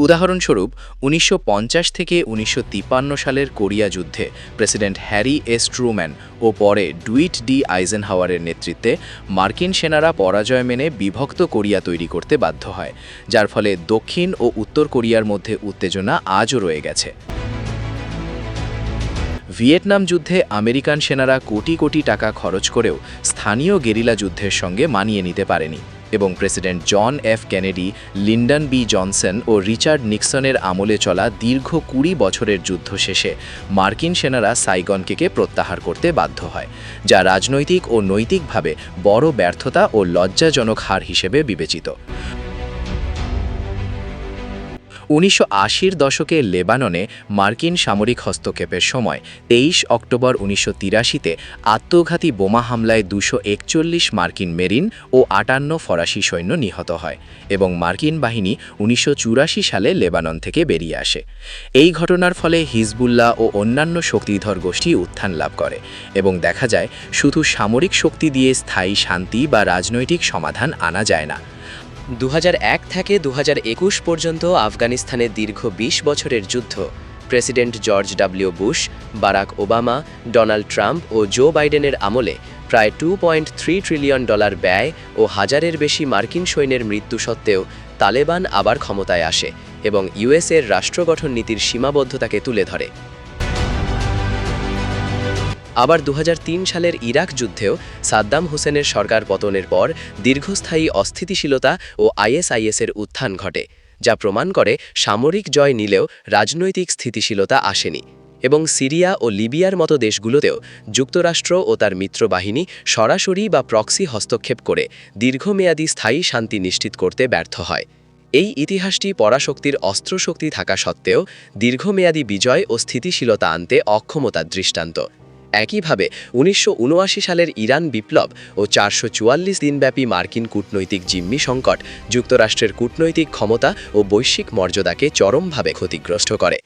উদাহরণস্বরূপ ১৯৫০ থেকে ১৯৫৩ সালের কোরিয়া যুদ্ধে প্রেসিডেন্ট হ্যারি এস ট্রুম্যান ও পরে ডুইট ডি আইজেনহাওয়ারের নেতৃত্বে মার্কিন সেনারা পরাজয় মেনে বিভক্ত কোরিয়া তৈরি করতে বাধ্য হয়, যার ফলে দক্ষিণ ও উত্তর কোরিয়ার মধ্যে উত্তেজনা আজও রয়ে গেছে। ভিয়েতনাম যুদ্ধে আমেরিকান সেনারা কোটি কোটি টাকা খরচ করেও স্থানীয় গেরিলা যুদ্ধের সঙ্গে মানিয়ে নিতে পারেনি এবং president John F Kennedy, Lyndon B Johnson ও রিচার্ড নিক্সনের আমলে চলা দীর্ঘ ২০ বছরের যুদ্ধ শেষে মার্কিন সেনারা সাইগনকে প্রত্যাহার করতে বাধ্য হয়, যা রাজনৈতিক ও নৈতিকভাবে বড় ব্যর্থতা ও লজ্জাজনক হার হিসেবে বিবেচিত। ১৯৮০-র দশকে লেবাননে মার্কিন সামরিক হস্তক্ষেপের সময় ২৩ অক্টোবর ১৯৮৩-তে আত্মঘাতী বোমা হামলায় ২৪১ মার্কিন মেরিন ও ৫৮ ফরাসি সৈন্য নিহত হয় এবং মার্কিন বাহিনী ১৯৮৪ সালে লেবানন থেকে বেরিয়ে আসে। এই ঘটনার ফলে হিজবুল্লাহ ও অন্যান্য শক্তিধর গোষ্ঠী উত্থান লাভ করে এবং দেখা যায় শুধু সামরিক শক্তি দিয়ে স্থায়ী শান্তি বা রাজনৈতিক সমাধান আনা যায় না। ২০০১ থেকে ২০২১ পর্যন্ত আফগানিস্তানে দীর্ঘ ২০ বছরের যুদ্ধ president George W Bush, Barack Obama, Donald Trump ও জো বাইডেনের আমলে প্রায় $2.3 ট্রিলিয়ন ব্যয় ও হাজারের বেশি মার্কিন সৈন্যের মৃত্যু সত্ত্বেও তালেবান আবার ক্ষমতায় আসে এবং ইউএসের রাষ্ট্রগঠন নীতির সীমাবদ্ধতাকে তুলে ধরে। আবার ২০০৩ সালের ইরাক যুদ্ধেও সাদ্দাম হোসেনের সরকার পতনের পর দীর্ঘস্থায়ী অস্থিতিশীলতা ও আইএসআইএসের উত্থান ঘটে, যা প্রমাণ করে সামরিক জয় নিলেও রাজনৈতিক স্থিতিশীলতা আসেনি এবং সিরিয়া ও লিবিয়ার মতো দেশগুলোতেও যুক্তরাষ্ট্র ও তার মিত্রবাহিনী সরাসরি বা প্রক্সি হস্তক্ষেপ করে দীর্ঘমেয়াদী স্থায়ী শান্তি নিশ্চিত করতে ব্যর্থ হয়। এই ইতিহাসটি পরাশক্তির অস্ত্রশক্তি থাকা সত্ত্বেও দীর্ঘমেয়াদী বিজয় ও স্থিতিশীলতা আনতে অক্ষমতার দৃষ্টান্ত। একইভাবে ১৯৭৯ সালের ইরান বিপ্লব ও ৪৪৪ দিনব্যাপী মার্কিন কূটনৈতিক জিম্মি সংকট যুক্তরাষ্ট্রের কূটনৈতিক ক্ষমতা ও বৈশ্বিক মর্যাদাকে চরমভাবে ক্ষতিগ্রস্ত করে।